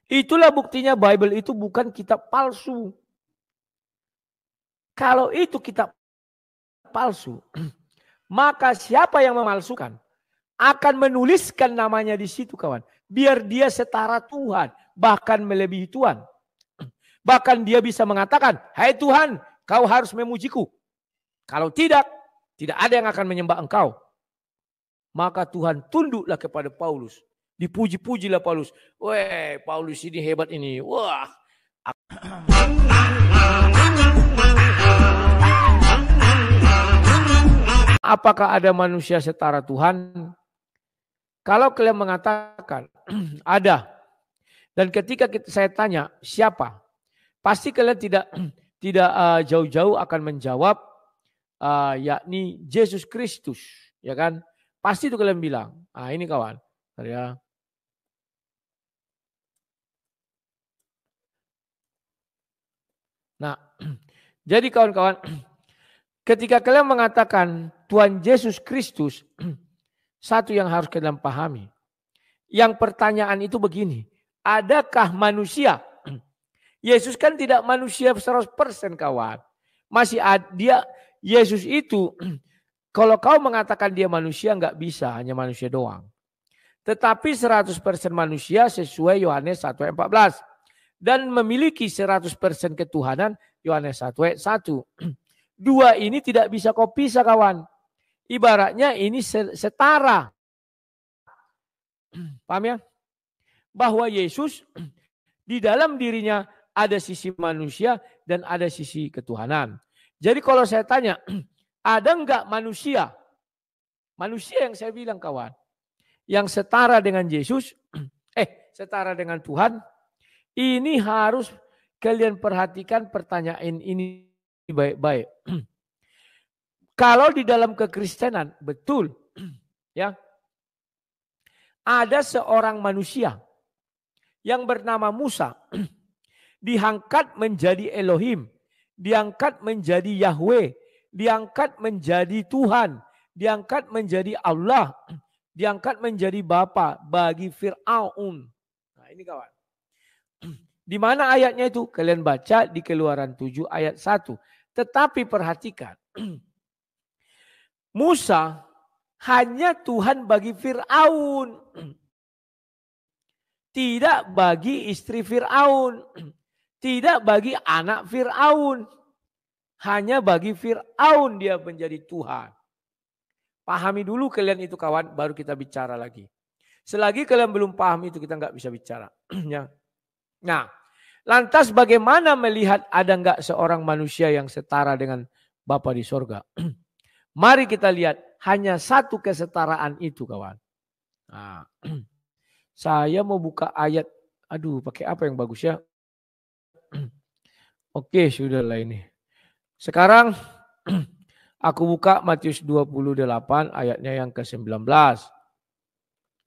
Itulah buktinya Bible itu bukan kitab palsu. Kalau itu kitab palsu, maka siapa yang memalsukan akan menuliskan namanya di situ, kawan. Biar dia setara Tuhan, bahkan melebihi Tuhan. Bahkan dia bisa mengatakan, hai Tuhan, kau harus memujiku. Kalau tidak, tidak ada yang akan menyembah engkau. Maka Tuhan tunduklah kepada Paulus. Dipuji-pujilah Paulus. Weh, Paulus ini hebat ini. Wah. Apakah ada manusia setara Tuhan? Kalau kalian mengatakan ada, dan ketika saya tanya siapa, pasti kalian tidak jauh-jauh akan menjawab yakni Yesus Kristus, ya kan? Pasti itu kalian bilang. Ah ini kawan, ya. Nah, jadi kawan-kawan, ketika kalian mengatakan Tuhan Yesus Kristus, satu yang harus kalian pahami. Yang pertanyaan itu begini, adakah manusia? Yesus kan tidak manusia 100% kawan. Masih ada, Yesus itu, kalau kau mengatakan dia manusia nggak bisa, hanya manusia doang. Tetapi 100% manusia sesuai Yohanes 1 ayat 14. Dan memiliki 100% ketuhanan Yohanes 1 ayat 1. Dua ini tidak bisa kau pisah kawan. Ibaratnya ini setara. Paham ya? Bahwa Yesus di dalam dirinya ada sisi manusia dan ada sisi ketuhanan. Jadi kalau saya tanya, ada enggak manusia? Manusia yang saya bilang kawan. Yang setara dengan Yesus, setara dengan Tuhan. Ini harus kalian perhatikan pertanyaan ini baik-baik. Kalau di dalam kekristenan, betul. Ya, ada seorang manusia yang bernama Musa. Diangkat menjadi Elohim. Diangkat menjadi Yahweh. Diangkat menjadi Tuhan. Diangkat menjadi Allah. Diangkat menjadi Bapa bagi Fir'aun. Nah ini kawan. Di mana ayatnya itu? Kalian baca di Keluaran 7 ayat 1. Tetapi perhatikan. Musa hanya Tuhan bagi Fir'aun. Tidak bagi istri Fir'aun. Tidak bagi anak Fir'aun. Hanya bagi Fir'aun dia menjadi Tuhan. Pahami dulu kalian itu kawan, baru kita bicara lagi. Selagi kalian belum paham itu kita nggak bisa bicara. Nah, lantas bagaimana melihat ada nggak seorang manusia yang setara dengan Bapa di sorga? Mari kita lihat hanya satu kesetaraan itu kawan. Nah, saya mau buka ayat, aduh pakai apa yang bagus ya? Oke, sudahlah ini. Sekarang aku buka Matius 28 ayatnya yang ke-19.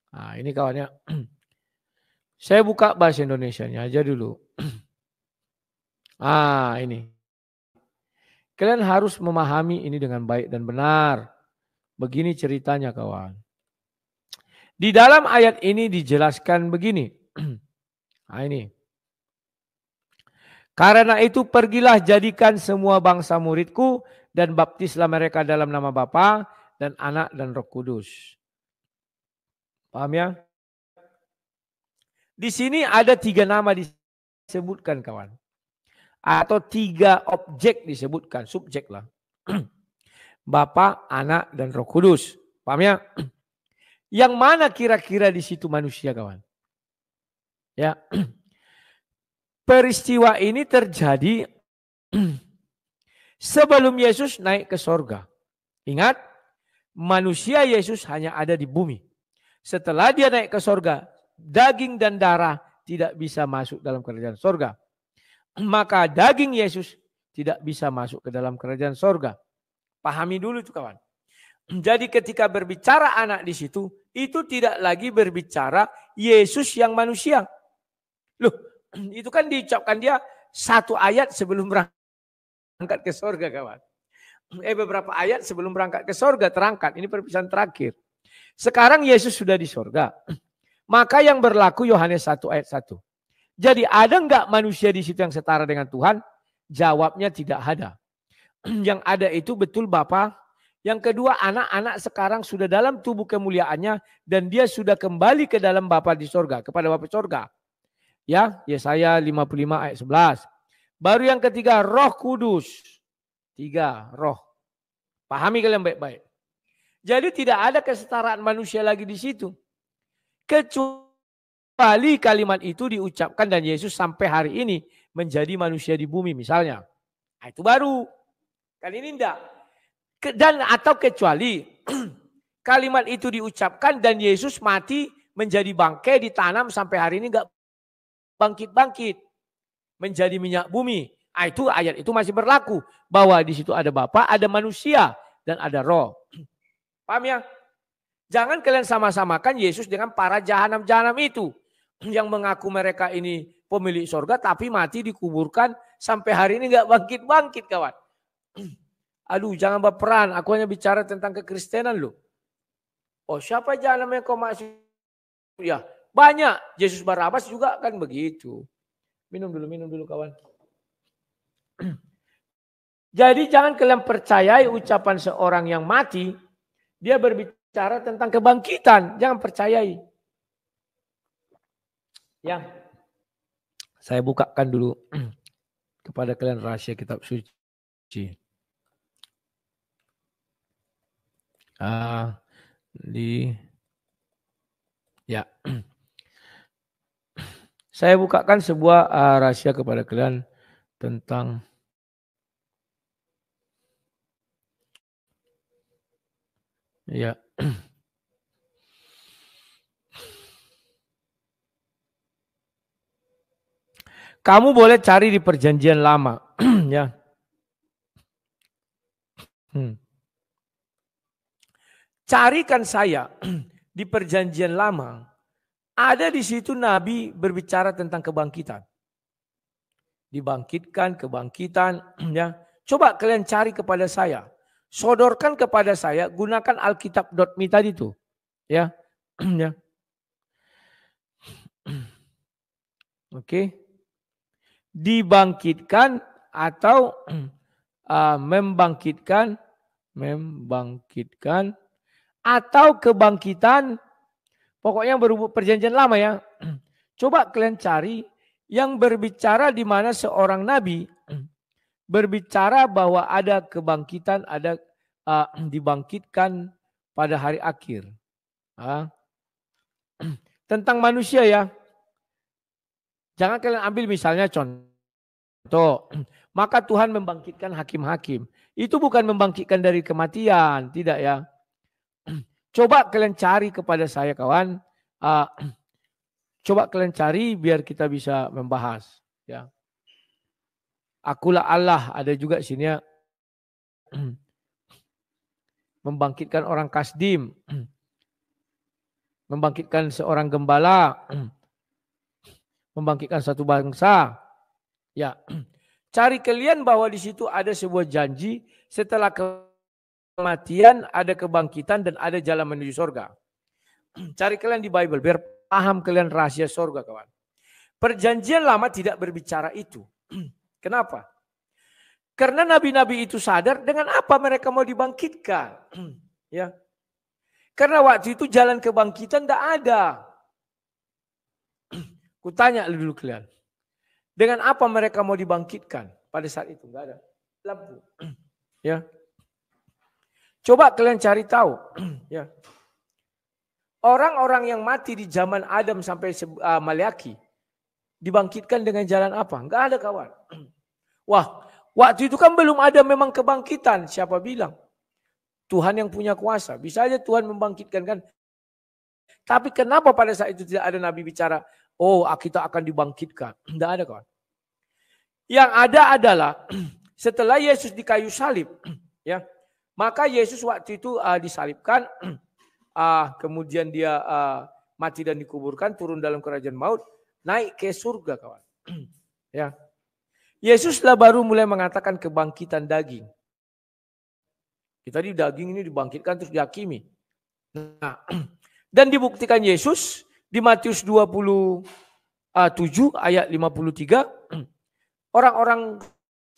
Nah, ini kawannya. Saya buka bahasa Indonesianya aja dulu. Ah, ini. Kalian harus memahami ini dengan baik dan benar. Begini ceritanya kawan. Di dalam ayat ini dijelaskan begini. Nah, ini. Karena itu pergilah jadikan semua bangsa muridku dan baptislah mereka dalam nama Bapa dan Anak dan Roh Kudus. Paham ya? Di sini ada 3 nama disebutkan kawan. Atau 3 objek disebutkan, subjek lah. Bapa, Anak dan Roh Kudus. Paham ya? Yang mana kira-kira di situ manusia kawan? Ya. Peristiwa ini terjadi sebelum Yesus naik ke sorga. Ingat, manusia Yesus hanya ada di bumi. Setelah dia naik ke sorga, daging dan darah tidak bisa masuk dalam kerajaan sorga. Maka daging Yesus tidak bisa masuk ke dalam kerajaan sorga. Pahami dulu itu kawan. Jadi ketika berbicara anak di situ, itu tidak lagi berbicara Yesus yang manusia. Loh, itu kan diucapkan dia 1 ayat sebelum berangkat ke sorga kawan. Beberapa ayat sebelum berangkat ke sorga terangkat. Ini perpisahan terakhir. Sekarang Yesus sudah di sorga. Maka yang berlaku Yohanes 1 ayat 1. Jadi ada enggak manusia di situ yang setara dengan Tuhan? Jawabnya tidak ada. Yang ada itu betul Bapa. Yang kedua, anak-anak sekarang sudah dalam tubuh kemuliaannya dan dia sudah kembali ke dalam Bapa di sorga, kepada Bapa sorga. Ya, Yesaya 55 ayat 11. Baru yang ketiga, Roh Kudus. 3, roh. Pahami kalian baik-baik. Jadi tidak ada kesetaraan manusia lagi di situ. Kecuali kalimat itu diucapkan dan Yesus sampai hari ini menjadi manusia di bumi misalnya. Nah, itu baru. Kali ini enggak. Dan atau kecuali kalimat itu diucapkan dan Yesus mati menjadi bangkai ditanam sampai hari ini enggak bangkit-bangkit. Menjadi minyak bumi. Nah, itu ayat itu masih berlaku. Bahwa di situ ada Bapa, ada manusia, dan ada roh. Paham ya? Jangan kalian sama-samakan Yesus dengan para jahanam-jahanam itu. Yang mengaku mereka ini pemilik sorga tapi mati dikuburkan sampai hari ini enggak bangkit-bangkit kawan. Aduh jangan berperan, aku hanya bicara tentang kekristenan loh. Oh siapa jahanam yang kau maksud? Ya banyak, Yesus Barabas juga kan begitu. Minum dulu kawan. Jadi jangan kalian percayai ucapan seorang yang mati, dia berbicara tentang kebangkitan, jangan percayai. Ya, saya bukakan dulu kepada kalian rahasia kitab suci. Ya, saya bukakan sebuah rahasia kepada kalian tentang ya. Kamu boleh cari di perjanjian lama, ya. Carikan saya di perjanjian lama. Ada di situ Nabi berbicara tentang kebangkitan. Dibangkitkan, kebangkitan. Ya. Coba kalian cari kepada saya. Sodorkan kepada saya, gunakan alkitab.me tadi itu. Ya. Ya. Oke. Dibangkitkan atau membangkitkan atau kebangkitan, pokoknya berhubung perjanjian lama ya. Coba kalian cari yang berbicara di mana seorang nabi berbicara bahwa ada kebangkitan, ada dibangkitkan pada hari akhir. Tentang manusia ya. Jangan kalian ambil misalnya contoh. Maka Tuhan membangkitkan hakim-hakim. Itu bukan membangkitkan dari kematian, tidak ya. Coba kalian cari kepada saya kawan. Coba kalian cari biar kita bisa membahas. Ya. Akulah Allah, ada juga sini ya. Membangkitkan orang kasdim. Membangkitkan seorang gembala. Membangkitkan satu bangsa. Ya. Cari kalian bahwa di situ ada sebuah janji setelah kematian ada kebangkitan dan ada jalan menuju surga. Cari kalian di Bible biar paham kalian rahasia surga kawan. Perjanjian lama tidak berbicara itu. Kenapa? Karena nabi-nabi itu sadar dengan apa mereka mau dibangkitkan. Ya. Karena waktu itu jalan kebangkitan tidak ada. Kutanya dulu kalian. Dengan apa mereka mau dibangkitkan pada saat itu? Enggak ada lampu. Ya. Coba kalian cari tahu. Ya. Orang-orang yang mati di zaman Adam sampai Maleaki dibangkitkan dengan jalan apa? Enggak ada kawan. Wah, waktu itu kan belum ada memang kebangkitan. Siapa bilang? Tuhan yang punya kuasa. Bisa aja Tuhan membangkitkan kan. Tapi kenapa pada saat itu tidak ada Nabi bicara, oh kita akan dibangkitkan. Tidak ada kawan. Yang ada adalah setelah Yesus di kayu salib, ya, maka Yesus waktu itu disalibkan, kemudian dia mati dan dikuburkan, turun dalam kerajaan maut, naik ke surga kawan. Ya, Yesuslah baru mulai mengatakan kebangkitan daging. Kita di daging ini dibangkitkan terus dihakimi. Nah, dan dibuktikan Yesus di Matius 20 7 ayat 53, orang-orang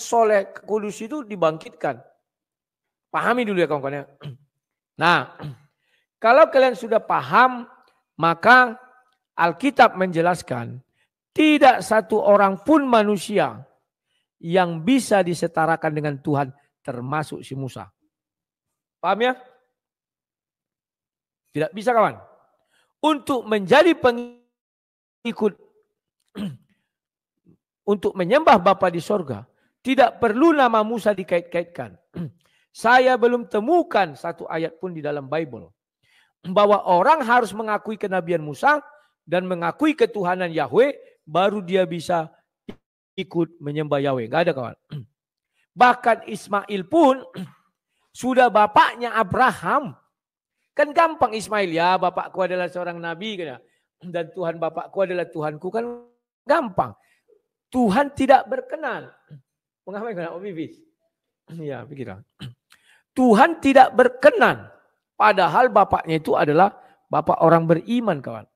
soleh kudus itu dibangkitkan. Pahami dulu ya kawan-kawan. Nah, kalau kalian sudah paham, maka Alkitab menjelaskan tidak satu orang pun manusia yang bisa disetarakan dengan Tuhan, termasuk si Musa. Paham ya? Tidak bisa kawan. Untuk menjadi pengikut, untuk menyembah Bapa di sorga, tidak perlu nama Musa dikait-kaitkan. Saya belum temukan satu ayat pun di dalam Bible bahwa orang harus mengakui kenabian Musa dan mengakui ketuhanan Yahweh, baru dia bisa ikut menyembah Yahweh. Enggak ada kawan. Bahkan Ismail pun sudah bapaknya Abraham. Kan gampang Ismail, ya bapakku adalah seorang nabi. Dan Tuhan bapakku adalah Tuhanku, kan gampang. Tuhan tidak berkenan. Mengapa enggak Om Ibis? Ya, pikirkan. Tuhan tidak berkenan. Padahal bapaknya itu adalah bapak orang beriman, kawan.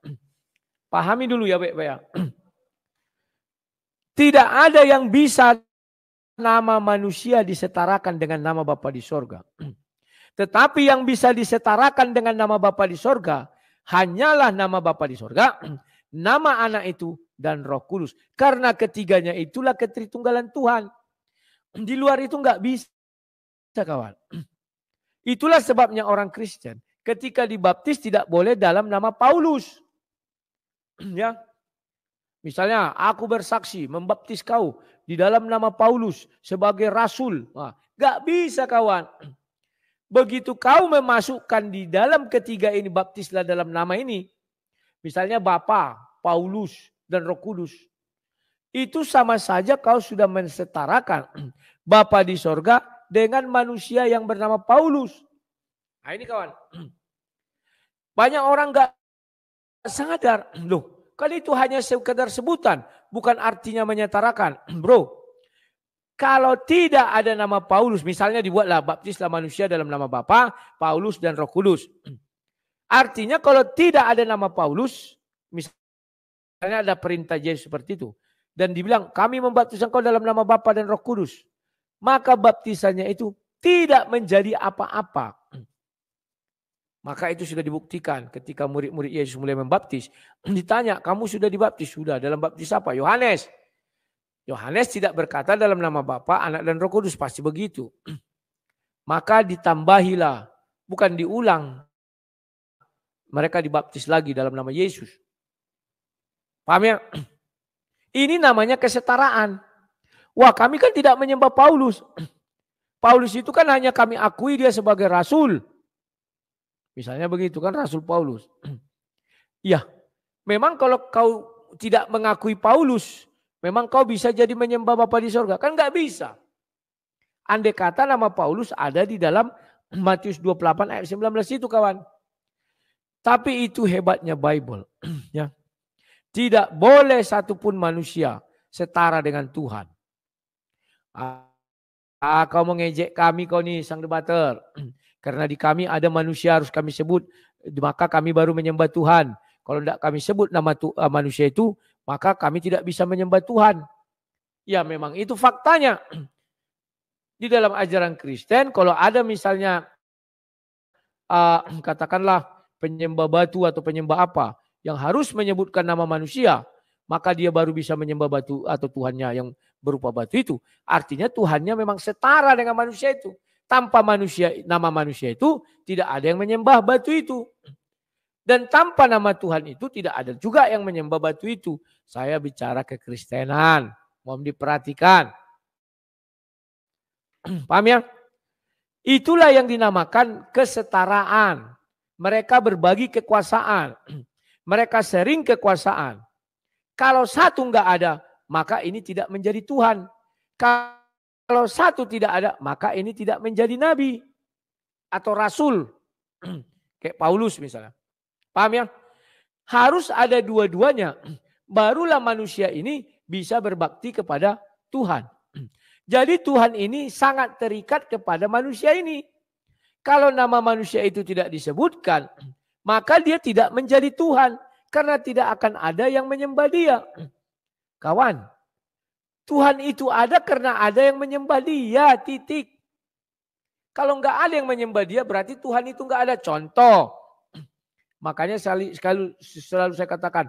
Pahami dulu ya baik-baik. Tidak ada yang bisa nama manusia disetarakan dengan nama Bapa di sorga. Tetapi yang bisa disetarakan dengan nama Bapa di sorga hanyalah nama Bapa di sorga, nama Anak itu, dan Roh Kudus. Karena ketiganya itulah ketritunggalan Tuhan. Di luar itu nggak bisa, kawan. Itulah sebabnya orang Kristen ketika dibaptis tidak boleh dalam nama Paulus. Ya, misalnya aku bersaksi membaptis kau di dalam nama Paulus sebagai rasul. Nah, gak bisa kawan. Begitu kau memasukkan di dalam ketiga ini, baptislah dalam nama ini. Misalnya Bapa, Paulus, dan Roh Kudus. Itu sama saja kau sudah mensetarakan Bapa di sorga dengan manusia yang bernama Paulus. Nah ini kawan. Banyak orang gak sadar. Loh, kan itu hanya sekedar sebutan, bukan artinya menyetarakan. Bro, kalau tidak ada nama Paulus, misalnya dibuatlah baptislah manusia dalam nama Bapa, Paulus, dan Roh Kudus. Artinya kalau tidak ada nama Paulus, misalnya ada perintah Yesus seperti itu, dan dibilang kami membaptis engkau dalam nama Bapa dan Roh Kudus, maka baptisannya itu tidak menjadi apa-apa. Maka itu sudah dibuktikan ketika murid-murid Yesus mulai membaptis. Ditanya, kamu sudah dibaptis? Sudah. Dalam baptis apa? Yohanes. Yohanes tidak berkata dalam nama Bapa, Anak, dan Roh Kudus. Pasti begitu. Maka ditambahilah. Bukan diulang. Mereka dibaptis lagi dalam nama Yesus. Paham ya? Ini namanya kesetaraan. Wah, kami kan tidak menyembah Paulus. Paulus itu kan hanya kami akui dia sebagai rasul. Misalnya begitu kan, Rasul Paulus. Iya, memang kalau kau tidak mengakui Paulus, memang kau bisa jadi menyembah Bapa di sorga. Kan nggak bisa. Andai kata nama Paulus ada di dalam Matius 28 ayat 19 itu kawan. Tapi itu hebatnya Bible. Ya. Tidak boleh satupun manusia setara dengan Tuhan. Kau mengejek kami, kau nih sang debater. Karena di kami ada manusia harus kami sebut, maka kami baru menyembah Tuhan. Kalau tidak kami sebut nama manusia itu, maka kami tidak bisa menyembah Tuhan. Ya memang itu faktanya. Di dalam ajaran Kristen, kalau ada misalnya katakanlah penyembah batu atau penyembah apa, yang harus menyebutkan nama manusia, maka dia baru bisa menyembah batu atau Tuhannya yang berupa batu itu. Artinya Tuhannya memang setara dengan manusia itu. Tanpa manusia, nama manusia itu tidak ada yang menyembah batu itu. Dan tanpa nama Tuhan itu tidak ada juga yang menyembah batu itu. Saya bicara kekristenan. Mohon diperhatikan. Paham ya? Itulah yang dinamakan kesetaraan. Mereka berbagi kekuasaan. Mereka sharing kekuasaan. Kalau satu enggak ada, maka ini tidak menjadi Tuhan. Kalau satu tidak ada, maka ini tidak menjadi nabi atau rasul. Kayak Paulus misalnya. Paham ya? Harus ada dua-duanya. Barulah manusia ini bisa berbakti kepada Tuhan. Jadi Tuhan ini sangat terikat kepada manusia ini. Kalau nama manusia itu tidak disebutkan, maka dia tidak menjadi Tuhan. Karena tidak akan ada yang menyembah dia. Kawan, Tuhan itu ada karena ada yang menyembah dia, titik. Kalau nggak ada yang menyembah dia, berarti Tuhan itu nggak ada. Contoh, makanya selalu saya katakan,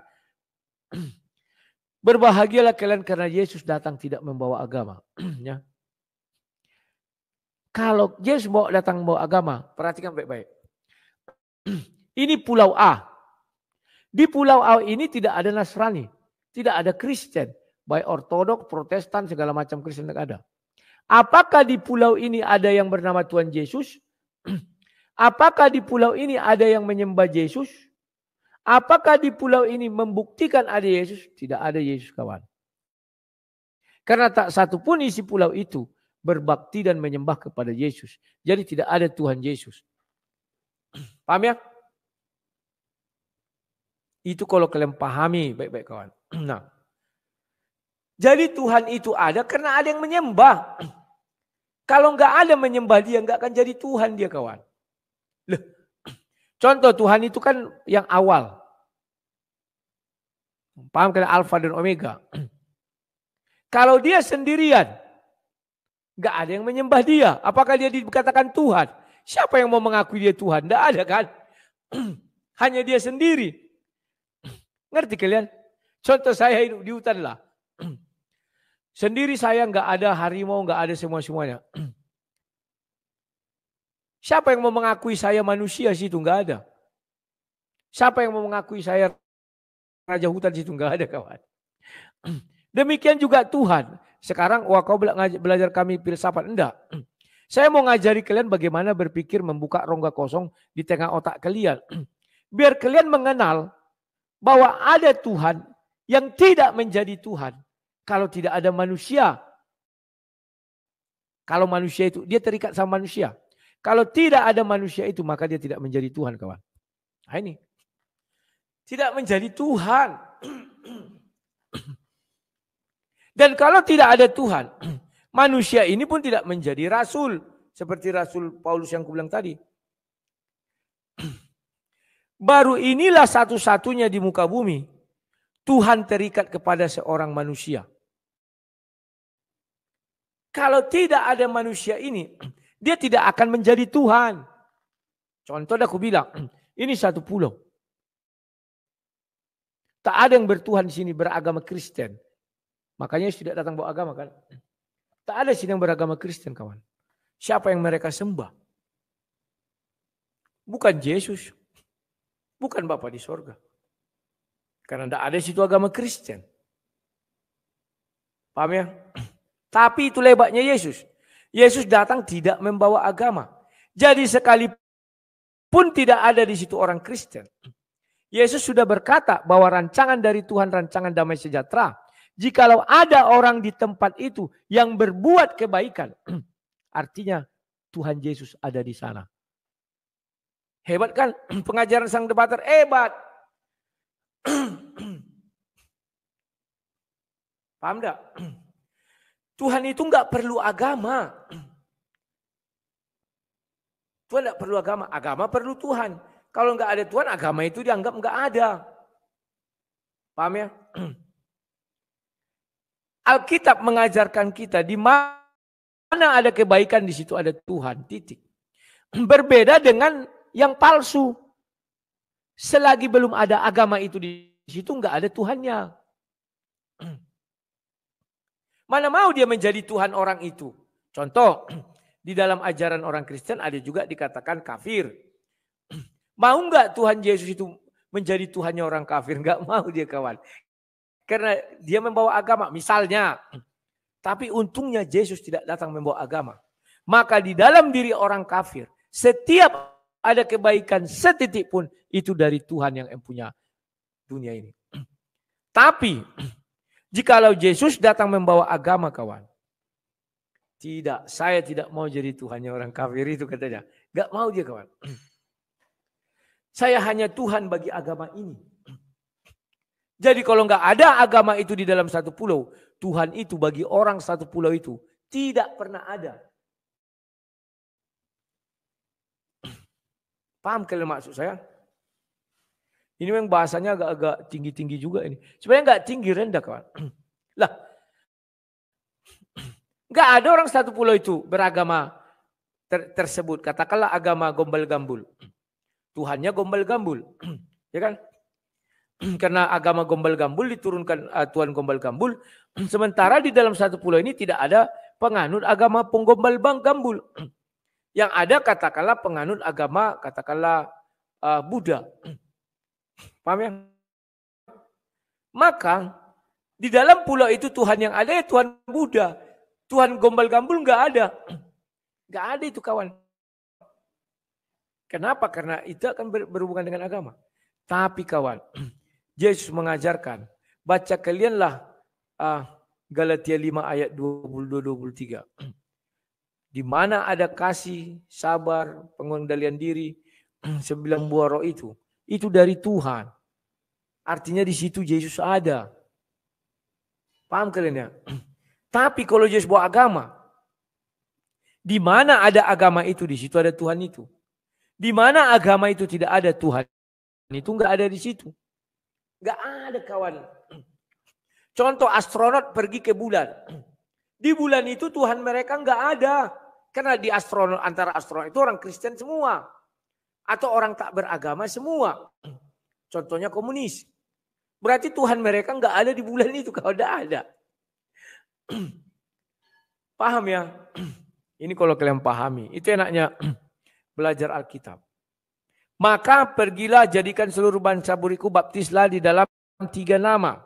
berbahagialah kalian karena Yesus datang tidak membawa agama. Ya. Kalau Yesus datang membawa agama, perhatikan baik-baik. Ini pulau A. Di pulau A ini tidak ada Nasrani, tidak ada Kristen, baik Ortodok, Protestan, segala macam Kristen tidak ada. Apakah di pulau ini ada yang bernama Tuhan Yesus? Apakah di pulau ini ada yang menyembah Yesus? Apakah di pulau ini membuktikan ada Yesus? Tidak ada Yesus, kawan. Karena tak satu pun isi pulau itu berbakti dan menyembah kepada Yesus. Jadi tidak ada Tuhan Yesus. Paham ya? Itu kalau kalian pahami baik-baik, kawan. Nah, jadi Tuhan itu ada karena ada yang menyembah. Kalau nggak ada menyembah dia, nggak akan jadi Tuhan dia, kawan. Loh. Contoh Tuhan itu kan yang awal. Paham kan, Alfa dan Omega. Kalau dia sendirian, nggak ada yang menyembah dia. Apakah dia dikatakan Tuhan? Siapa yang mau mengakui dia Tuhan? Nggak ada kan? Hanya dia sendiri. Ngerti kalian? Contoh saya hidup di hutan lah. Sendiri saya nggak ada harimau, nggak ada semuanya. Siapa yang mau mengakui saya manusia situ? Nggak ada. Siapa yang mau mengakui saya raja hutan situ? Nggak ada, kawan. Demikian juga Tuhan. Sekarang kau belajar kami filsafat. Enggak. Saya mau ngajari kalian bagaimana berpikir membuka rongga kosong di tengah otak kalian. Biar kalian mengenal bahwa ada Tuhan yang tidak menjadi Tuhan kalau tidak ada manusia. Kalau manusia itu, dia terikat sama manusia. Kalau tidak ada manusia itu, maka dia tidak menjadi Tuhan, kawan. Nah ini. Tidak menjadi Tuhan. Dan kalau tidak ada Tuhan, manusia ini pun tidak menjadi rasul. Seperti Rasul Paulus yang kubilang tadi. Baru inilah satu-satunya di muka bumi. Tuhan terikat kepada seorang manusia. Kalau tidak ada manusia ini, dia tidak akan menjadi Tuhan. Contoh aku bilang, ini satu pulau. Tak ada yang bertuhan di sini beragama Kristen. Makanya tidak datang bawa agama kan. Tak ada sini yang beragama Kristen, kawan. Siapa yang mereka sembah? Bukan Yesus. Bukan Bapa di sorga. Karena tidak ada situ agama Kristen. Paham ya? Tapi itu lebatnya Yesus. Yesus datang tidak membawa agama. Jadi sekalipun tidak ada di situ orang Kristen. Yesus sudah berkata bahwa rancangan dari Tuhan, rancangan damai sejahtera. Jikalau ada orang di tempat itu yang berbuat kebaikan. Artinya Tuhan Yesus ada di sana. Hebat kan pengajaran sang debater? Hebat. Paham enggak? Tuhan itu enggak perlu agama. Tuhan enggak perlu agama. Agama perlu Tuhan. Kalau enggak ada Tuhan, agama itu dianggap enggak ada. Paham ya? Alkitab mengajarkan kita di mana ada kebaikan di situ ada Tuhan. Titik. Berbeda dengan yang palsu. Selagi belum ada agama itu di situ enggak ada Tuhannya. Mana mau dia menjadi Tuhan orang itu? Contoh, di dalam ajaran orang Kristen ada juga dikatakan kafir. Mau enggak Tuhan Yesus itu menjadi Tuhannya orang kafir? Enggak mau dia, kawan. Karena dia membawa agama misalnya. Tapi untungnya Yesus tidak datang membawa agama. Maka di dalam diri orang kafir, setiap ada kebaikan setitik pun itu dari Tuhan yang punya dunia ini. Tapi jikalau Yesus datang membawa agama, kawan. Tidak, saya tidak mau jadi Tuhannya orang kafir itu katanya. Gak mau dia, kawan. Saya hanya Tuhan bagi agama ini. Jadi kalau nggak ada agama itu di dalam satu pulau, Tuhan itu bagi orang satu pulau itu tidak pernah ada. Paham kalian maksud saya? Ini memang bahasanya agak-agak tinggi-tinggi juga ini. Sebenarnya nggak tinggi, rendah kawan. Lah, nggak ada orang satu pulau itu beragama tersebut. Katakanlah agama gombal-gambul. Tuhannya gombal-gambul. Ya kan? Karena agama gombal-gambul diturunkan Tuhan gombal-gambul. Sementara di dalam satu pulau ini tidak ada penganut agama penggombal-gambul. Yang ada katakanlah penganut agama katakanlah Buddha. Paham ya? Maka di dalam pulau itu Tuhan yang ada ya Tuhan Buddha. Tuhan gombal-gambul nggak ada. Nggak ada itu kawan. Kenapa? Karena itu akan berhubungan dengan agama. Tapi kawan, Yesus mengajarkan. Baca kalianlah Galatia 5 ayat 22-23. Di mana ada kasih, sabar, pengendalian diri, 9 buah roh itu dari Tuhan. Artinya di situ Yesus ada. Paham kalian ya? Tapi kalau Yesus bawa agama, di mana ada agama itu, di situ ada Tuhan itu. Di mana agama itu tidak ada, Tuhan itu nggak ada di situ. Nggak ada kawan. Contoh astronot pergi ke bulan. Di bulan itu Tuhan mereka nggak ada. Karena di astronot, antara astronot itu orang Kristen semua. Atau orang tak beragama semua. Contohnya komunis. Berarti Tuhan mereka nggak ada di bulan itu. Kalau udah ada. Paham ya? Ini kalau kalian pahami. Itu enaknya belajar Alkitab. Maka pergilah jadikan seluruh bangsa beriku baptislah di dalam 3 nama.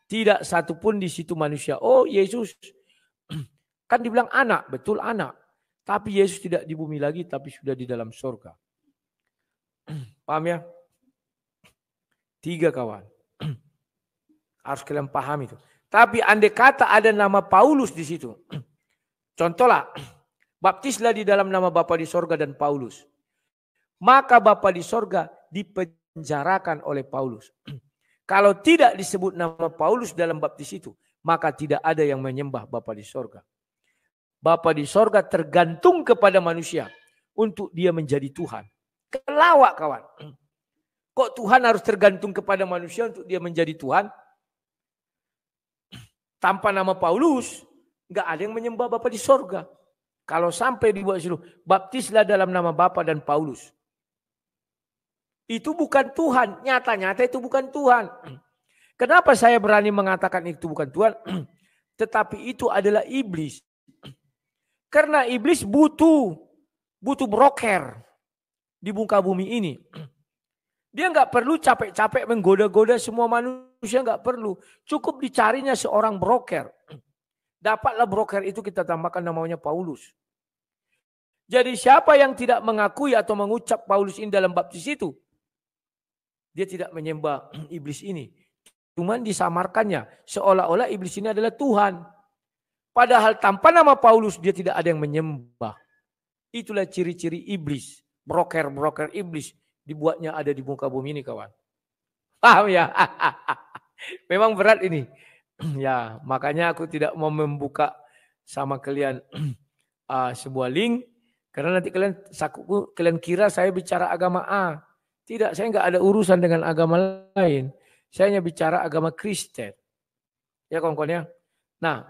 Tidak satu pun di situ manusia. Oh Yesus. Kan dibilang anak. Betul anak. Tapi Yesus tidak di bumi lagi. Tapi sudah di dalam surga. Paham ya? 3 kawan. Harus kalian paham itu. Tapi andai kata ada nama Paulus di situ. Contohlah. Baptislah di dalam nama Bapa di sorga dan Paulus. Maka Bapa di sorga dipenjarakan oleh Paulus. Kalau tidak disebut nama Paulus dalam baptis itu. Maka tidak ada yang menyembah Bapa di sorga. Bapa di sorga tergantung kepada manusia. Untuk dia menjadi Tuhan. Kelawak kawan. Kok Tuhan harus tergantung kepada manusia untuk dia menjadi Tuhan? Tanpa nama Paulus, nggak ada yang menyembah Bapa di sorga. Kalau sampai dibuat suruh, baptislah dalam nama Bapa dan Paulus. Itu bukan Tuhan, nyata-nyata itu bukan Tuhan. Kenapa saya berani mengatakan itu bukan Tuhan? Tetapi itu adalah iblis. Karena iblis butuh broker di muka bumi ini. Dia nggak perlu capek-capek menggoda-goda semua manusia, nggak perlu. Cukup dicarinya seorang broker. Dapatlah broker itu kita tambahkan namanya Paulus. Jadi siapa yang tidak mengakui atau mengucap Paulus ini dalam baptis itu, dia tidak menyembah iblis ini. Cuman disamarkannya seolah-olah iblis ini adalah Tuhan. Padahal tanpa nama Paulus dia tidak ada yang menyembah. Itulah ciri-ciri iblis. Broker iblis. Dibuatnya ada di muka bumi ini kawan. Paham ya? Memang berat ini. Ya, makanya aku tidak mau membuka sama kalian sebuah link. Karena nanti kalian kira saya bicara agama A. Tidak, saya nggak ada urusan dengan agama lain. Saya hanya bicara agama Kristen. Ya kawan-kawan ya. Nah,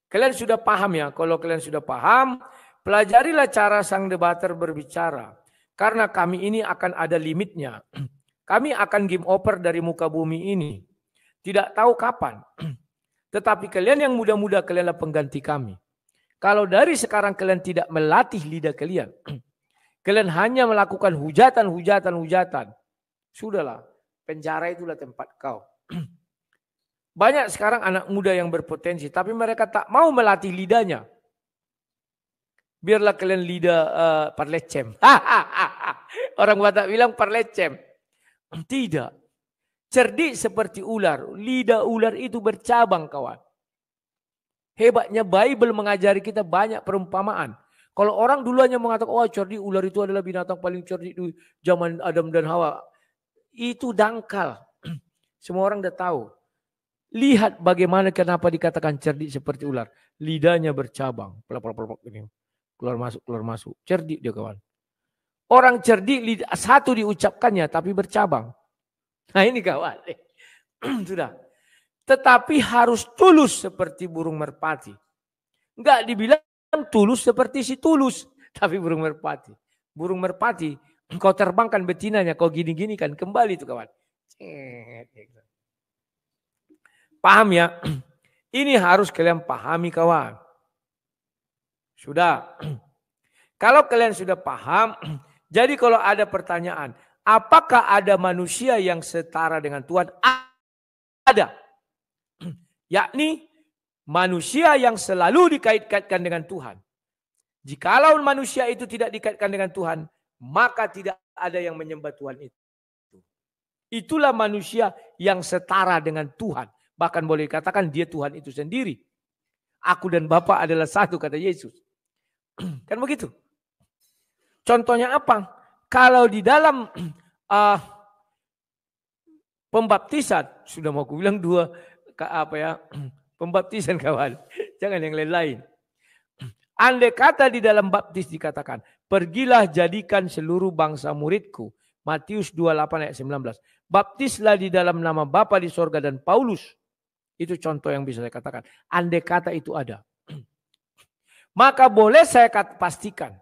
kalian sudah paham ya. Kalau kalian sudah paham, pelajarilah cara sang debater berbicara. Karena kami ini akan ada limitnya. Kami akan game over dari muka bumi ini. Tidak tahu kapan. Tetapi kalian yang muda-muda, kalianlah pengganti kami. Kalau dari sekarang kalian tidak melatih lidah kalian. Kalian hanya melakukan hujatan. Sudahlah, penjara itulah tempat kau. Banyak sekarang anak muda yang berpotensi. Tapi mereka tak mau melatih lidahnya. Biarlah kalian lidah parlecem. Orang Batak bilang parlecem. Tidak. Cerdik seperti ular. Lidah ular itu bercabang kawan. Hebatnya Bible mengajari kita banyak perumpamaan. Kalau orang dulu hanya mengatakan, oh cerdik ular itu adalah binatang paling cerdik di zaman Adam dan Hawa. Itu dangkal. Semua orang sudah tahu. Lihat bagaimana kenapa dikatakan cerdik seperti ular. Lidahnya bercabang. Keluar masuk. Cerdik dia kawan. Orang cerdik satu diucapkannya tapi bercabang. Nah ini kawan. Sudah. Tetapi harus tulus seperti burung merpati. Enggak dibilang tulus seperti si tulus. Tapi burung merpati. Burung merpati, kau terbangkan betinanya, kau gini-gini kan, kembali itu kawan. Paham ya? Ini harus kalian pahami kawan. Sudah. Kalau kalian sudah paham, jadi kalau ada pertanyaan, apakah ada manusia yang setara dengan Tuhan? Ada. Yakni manusia yang selalu dikait-kaitkan dengan Tuhan. Jikalau manusia itu tidak dikaitkan dengan Tuhan, maka tidak ada yang menyembah Tuhan itu. Itulah manusia yang setara dengan Tuhan. Bahkan boleh dikatakan dia Tuhan itu sendiri. Aku dan Bapa adalah satu, kata Yesus. Kan begitu. Contohnya apa? Kalau di dalam pembaptisan, sudah mau aku bilang dua pembaptisan kawan. Jangan yang lain-lain. Andai kata di dalam baptis dikatakan, pergilah jadikan seluruh bangsa muridku. Matius 28 ayat 19. Baptislah di dalam nama Bapa di sorga dan Paulus. Itu contoh yang bisa saya katakan. Andai kata itu ada. Maka boleh saya pastikan.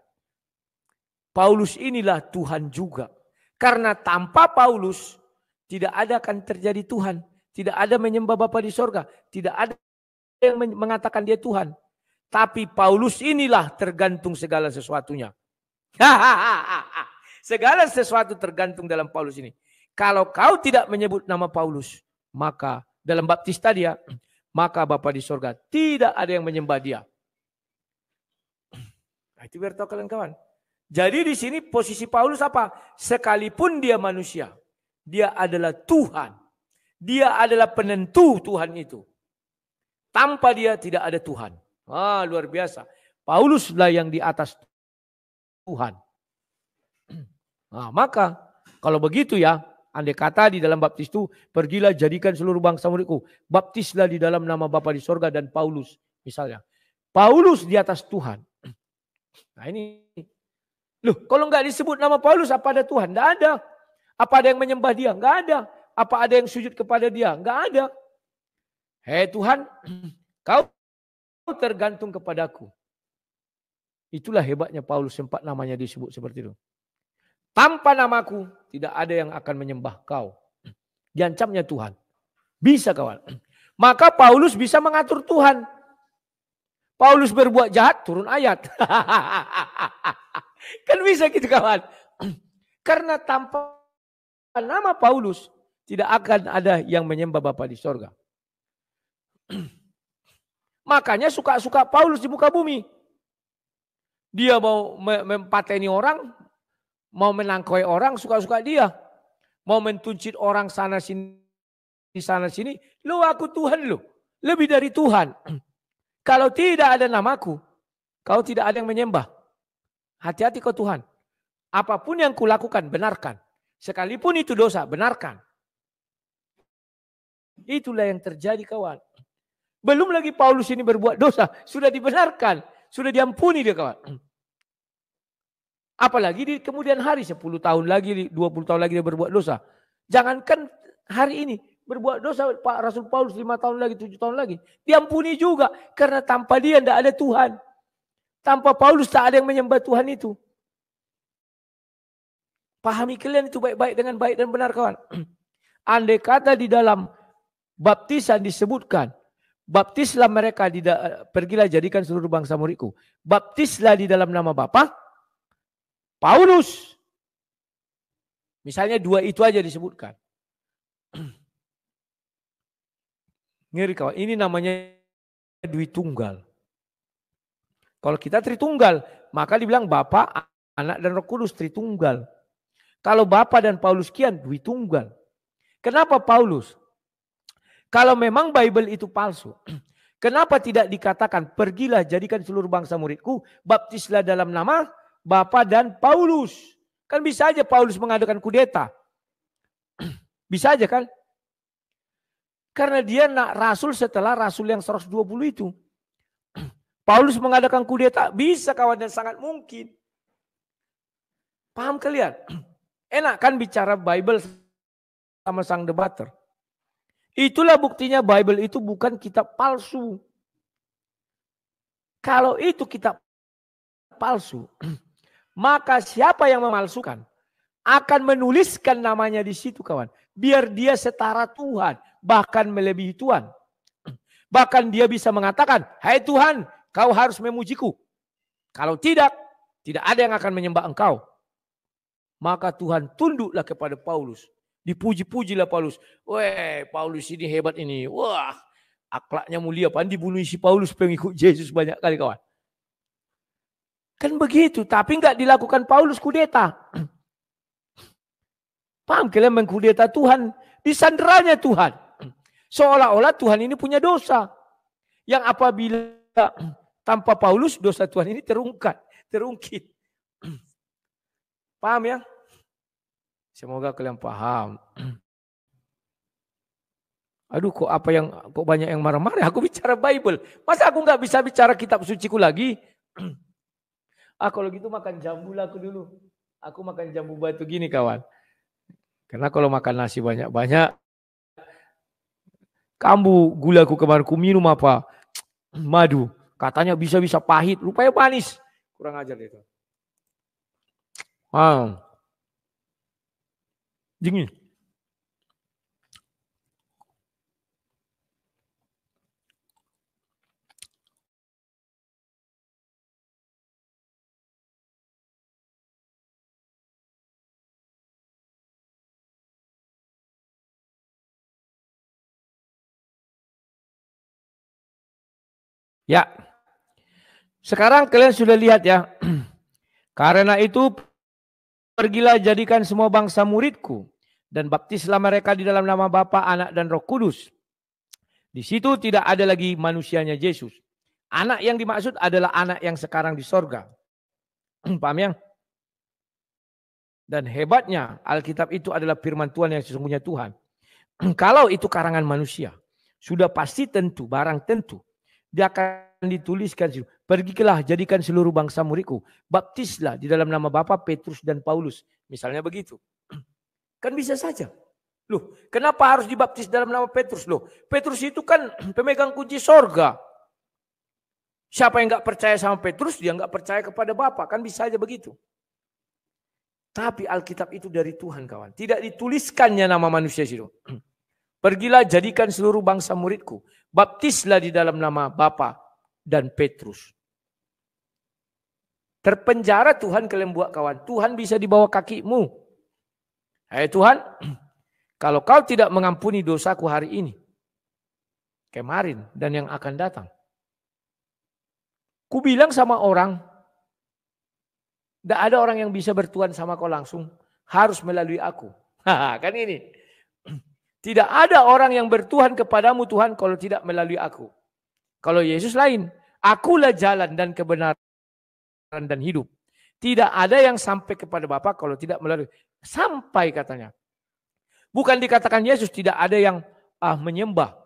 Paulus inilah Tuhan juga. Karena tanpa Paulus tidak ada akan terjadi Tuhan. Tidak ada menyembah Bapa di sorga. Tidak ada yang mengatakan dia Tuhan. Tapi Paulus inilah tergantung segala sesuatunya. Segala sesuatu tergantung dalam Paulus ini. Kalau kau tidak menyebut nama Paulus, maka dalam baptis tadi ya, maka Bapa di sorga tidak ada yang menyembah dia. Nah, itu biar tahu kalian kawan. Jadi di sini posisi Paulus apa? Sekalipun dia manusia, dia adalah Tuhan. Dia adalah penentu Tuhan itu. Tanpa dia tidak ada Tuhan. Ah, luar biasa. Pauluslah yang di atas Tuhan. Nah, maka kalau begitu ya, andai kata di dalam baptis itu, pergilah jadikan seluruh bangsa muridku. Baptislah di dalam nama Bapa di sorga dan Paulus. Misalnya. Paulus di atas Tuhan. Nah ini. Loh, kalau nggak disebut nama Paulus, apa ada Tuhan? Nggak ada. Apa ada yang menyembah dia? Nggak ada. Apa ada yang sujud kepada dia? Nggak ada. Hei Tuhan, kau tergantung kepadaku. Itulah hebatnya Paulus, sempat namanya disebut seperti itu. Tanpa namaku tidak ada yang akan menyembah kau. Diancamnya Tuhan. Bisa kawan. Maka Paulus bisa mengatur Tuhan. Paulus berbuat jahat, turun ayat. Kan bisa gitu kawan. Karena tanpa nama Paulus tidak akan ada yang menyembah Bapa di sorga. Makanya suka-suka Paulus di muka bumi. Dia mau mempateni orang, mau menangkoi orang, suka-suka dia. Mau mentuncit orang sana sini, lo aku Tuhan lo. Lebih dari Tuhan. Kalau tidak ada namaku, kau tidak ada yang menyembah. Hati-hati kau Tuhan. Apapun yang kulakukan, benarkan. Sekalipun itu dosa, benarkan. Itulah yang terjadi kawan. Belum lagi Paulus ini berbuat dosa, sudah dibenarkan, sudah diampuni dia kawan. Apalagi di kemudian hari, 10 tahun lagi, 20 tahun lagi dia berbuat dosa. Jangankan hari ini, berbuat dosa Pak Rasul Paulus 5 tahun lagi, 7 tahun lagi. Diampuni juga, karena tanpa dia tidak ada Tuhan. Tanpa Paulus tak ada yang menyembah Tuhan itu. Pahami kalian itu baik-baik dengan baik dan benar kawan. Andai kata di dalam baptisan disebutkan, baptislah mereka, pergilah jadikan seluruh bangsa muridku. Baptislah di dalam nama Bapa, Paulus. Misalnya 2 itu aja disebutkan. Ngeri kawan, ini namanya Dwitunggal. Kalau kita Tritunggal, maka dibilang Bapa, Anak dan Roh Kudus Tritunggal. Kalau Bapa dan Paulus kian Dwitunggal. Kenapa Paulus? Kalau memang Bible itu palsu, kenapa tidak dikatakan pergilah jadikan seluruh bangsa muridku, baptislah dalam nama Bapa dan Paulus. Kan bisa aja Paulus mengadakan kudeta. Bisa aja kan? Karena dia nak rasul setelah rasul yang 120 itu. Paulus mengadakan kudeta, bisa kawan, dan sangat mungkin. Paham kalian? Enak kan bicara Bible sama sang debater. Itulah buktinya Bible itu bukan kitab palsu. Kalau itu kitab palsu, maka siapa yang memalsukan akan menuliskan namanya di situ, kawan. Biar dia setara Tuhan, bahkan melebihi Tuhan. Bahkan dia bisa mengatakan, hai Tuhan, kau harus memujiku. Kalau tidak, tidak ada yang akan menyembah engkau. Maka Tuhan tunduklah kepada Paulus. Dipuji-pujilah Paulus. Weh, Paulus ini hebat ini. Wah, akhlaknya mulia. Pan dibunuh si Paulus pengikut Yesus banyak kali, kawan. Kan begitu, tapi enggak dilakukan Paulus kudeta. Paham kalian, mengkudeta Tuhan, disandaranya Tuhan. Seolah-olah Tuhan ini punya dosa. Yang apabila tanpa Paulus dosa Tuhan ini terungkit. Paham ya? Semoga kalian paham. Aduh, kok banyak yang marah-marah? Aku bicara Bible. Masa aku nggak bisa bicara kitab suciku lagi? Kalau gitu makan jambu lah aku dulu. Aku makan jambu batu gini, kawan. Karena kalau makan nasi banyak-banyak, kambu gulaku kemarin ku minum apa? Madu. Katanya bisa pahit, rupanya manis. Kurang ajar itu. Dingin. Ya. Sekarang kalian sudah lihat ya. Karena itu pergilah jadikan semua bangsa muridku dan baptislah mereka di dalam nama Bapa, Anak dan Roh Kudus. Di situ tidak ada lagi manusianya Yesus. Anak yang dimaksud adalah anak yang sekarang di sorga. Paham ya? Dan hebatnya Alkitab itu adalah firman Tuhan yang sesungguhnya Tuhan. Kalau itu karangan manusia, sudah pasti tentu, barang tentu. Dia akan dituliskan, pergilah jadikan seluruh bangsa muridku. Baptislah di dalam nama Bapa, Petrus dan Paulus. Misalnya begitu. Kan bisa saja. Loh, kenapa harus dibaptis dalam nama Petrus? Loh, Petrus itu kan pemegang kunci sorga. Siapa yang nggak percaya sama Petrus, dia nggak percaya kepada Bapa. Kan bisa aja begitu. Tapi Alkitab itu dari Tuhan, kawan. Tidak dituliskannya nama manusia situ. Pergilah jadikan seluruh bangsa muridku. Baptislah di dalam nama Bapa dan Petrus. Terpenjara Tuhan kalian buat, kawan. Tuhan bisa di bawah kakimu. Hai Tuhan, kalau kau tidak mengampuni dosaku hari ini, kemarin, dan yang akan datang. Ku bilang sama orang, tidak ada orang yang bisa bertuhan sama kau langsung. Harus melalui aku. Kan ini. Tidak ada orang yang bertuhan kepadamu Tuhan kalau tidak melalui aku. Kalau Yesus lain. Akulah jalan dan kebenaran dan hidup. Tidak ada yang sampai kepada Bapa kalau tidak melalui. Sampai katanya. Bukan dikatakan Yesus tidak ada yang menyembah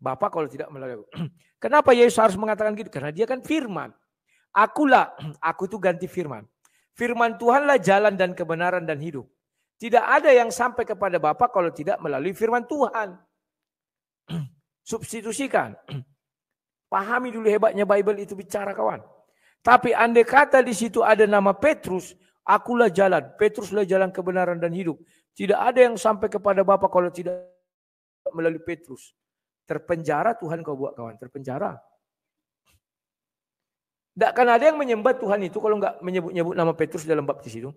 Bapa kalau tidak melalui aku. Kenapa Yesus harus mengatakan gitu? Karena dia kan firman. Akulah, aku itu ganti firman. Firman Tuhanlah jalan dan kebenaran dan hidup. Tidak ada yang sampai kepada Bapa kalau tidak melalui firman Tuhan. Substitusikan. Pahami dulu hebatnya Bible itu bicara, kawan. Tapi andai kata di situ ada nama Petrus, akulah jalan. Petruslah jalan kebenaran dan hidup. Tidak ada yang sampai kepada Bapa kalau tidak melalui Petrus. Terpenjara Tuhan kau buat, kawan. Terpenjara. Tidak akan ada yang menyembah Tuhan itu kalau nggak menyebut-nyebut nama Petrus dalam baptis itu.